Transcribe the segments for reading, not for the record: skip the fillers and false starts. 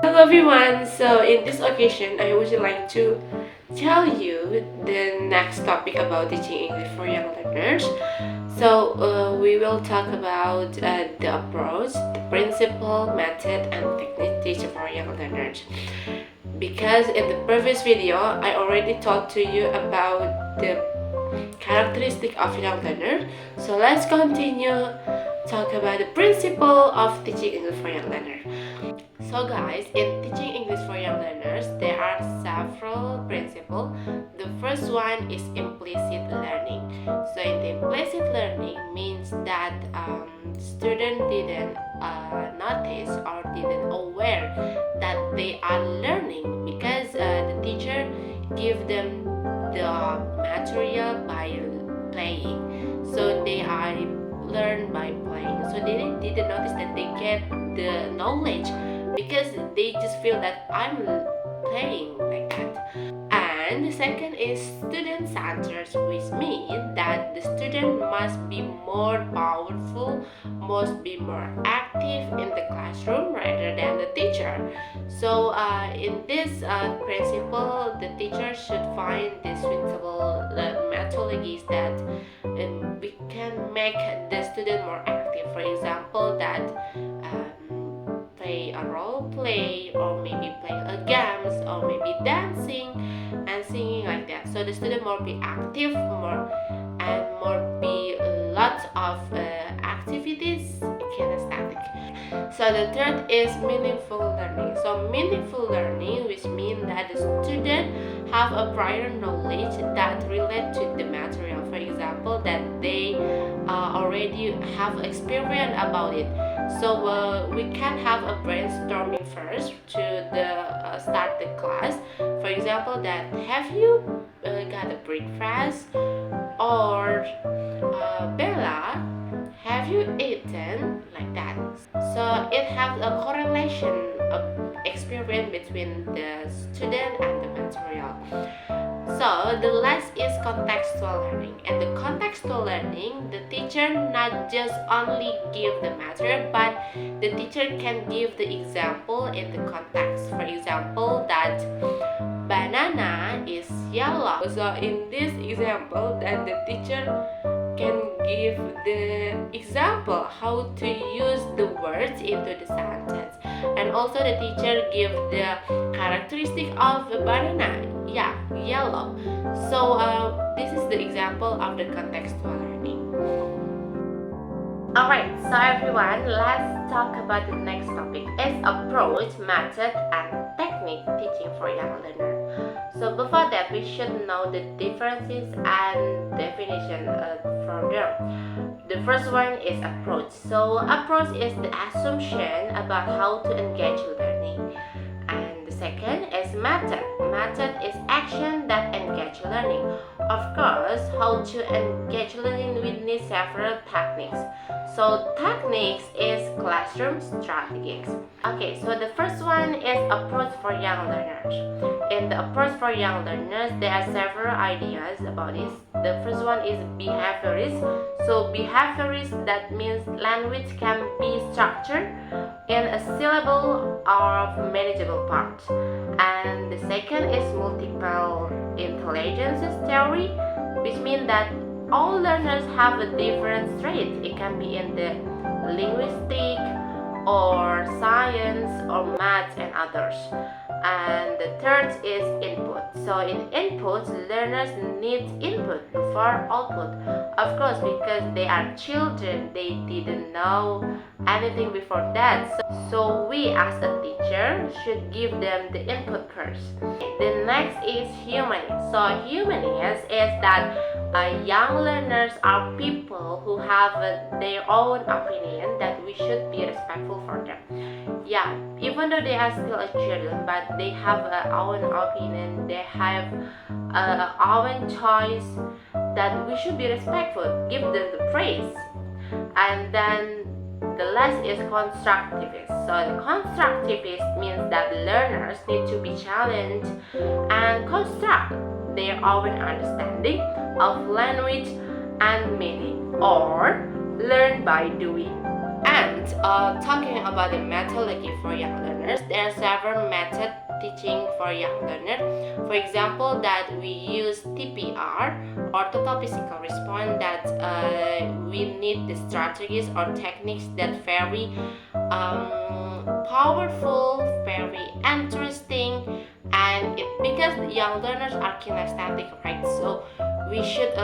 Hello everyone, so in this occasion I would like to tell you the next topic about teaching English for young learners. We will talk about the approach, the principle, method and technique teaching for young learners. Because in the previous video I already talked to you about the characteristic of young learner. So let's continue talk about the principle of teaching English for young learner. So guys, in teaching English for young learners, there are several principles. The first one is implicit learning. So in the implicit learning means that student didn't notice or didn't aware that they are learning because the teacher give them the material by playing. So they are learn by playing. So they didn't notice that they get the knowledge because they just feel that I'm playing like that. And the second is student centered, which means that the student must be more powerful, must be more active in the classroom rather than the teacher. So in this principle, the teacher should find the suitable methodologies that we can make the student more active. For example, that play a role play or maybe play a games or maybe dancing and singing like that, so the student more be active more and more be lots of activities kinesthetic. So the third is meaningful learning. So meaningful learning, which means that the student have a prior knowledge that relate to the material. For example, that they already have experience about it. So we can have a brainstorming first to the start the class. For example, that have you got a breakfast, or Bella, have you eaten, like that. So it has a correlation of experience between the student and the material. So the last is contextual learning. And the contextual learning, the teacher not just only give the material, but the teacher can give the example in the context. For example, that banana is yellow. So in this example, that the teacher can give the example how to use the words into the sentence, and also the teacher give the characteristic of a banana, yeah, yellow. So this is the example of the contextual learning. Alright, so everyone, let's talk about the next topic. It's approach, method, and technique teaching for young learners. So before that, we should know the differences and definition from them. The first one is approach. So approach is the assumption about how to engage learning. And the second is method. Method is action that engage learning. Of course, how to engage learning we need several techniques. So techniques is classroom strategies. Okay, so the first one is approach for young learners. In the approach for young learners, there are several ideas about this. The first one is behaviorist. So behaviorist, that means language can be structured in a syllable or manageable part. And the second is multiple intelligences theory, which means that all learners have a different traits. It can be in the linguistic or science or maths and others. And the third is input. So in input, learners need input before output. Of course, because they are children, they didn't know anything before that. So we as a teacher should give them the input first. The next is humanist. So humanist is that young learners are people who have their own opinion, that we should be respectful for them. Yeah, even though they are still a children, but they have their own opinion, they have own choice, that we should be respectful, give them the praise. And then the last is constructivist. So the constructivist means that learners need to be challenged and construct their own understanding of language and meaning, or learn by doing. And talking about the methodology for young learners, there are several methods teaching for young learners. For example, that we use TPR or total physical response, that we need the strategies or techniques that very powerful, very interesting, and because the young learners are kinesthetic, right? So we should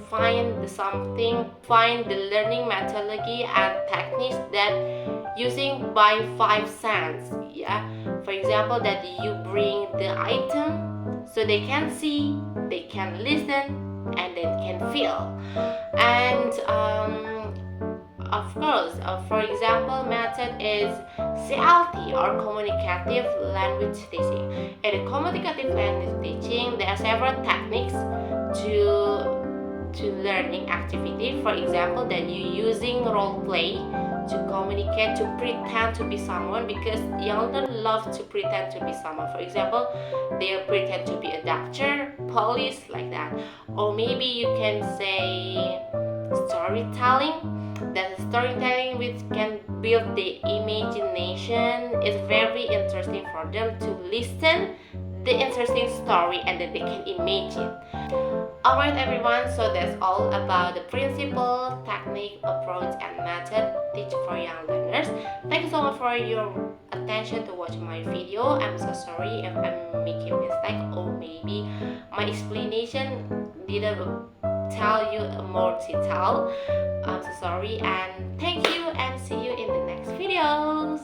find the learning methodology and techniques that using by five sense. Yeah, for example, that you bring the item so they can see, they can listen, and they can feel. And of course, for example, method is CLT or communicative language teaching. In the communicative language teaching, there are several techniques to learning activity. For example, that you using role play to communicate, to pretend to be someone, because young learners love to pretend to be someone. For example, they pretend to be a doctor, police, like that. Or maybe you can say storytelling. That storytelling which can build the imagination is very interesting for them to listen the interesting story and then they can imagine. Alright everyone, so that's all about the principle, technique, approach and method teach for young learners. Thank you so much for your attention to watch my video. I'm so sorry if I'm making mistake or maybe my explanation didn't tell you more detail. I'm so sorry and thank you and see you in the next videos.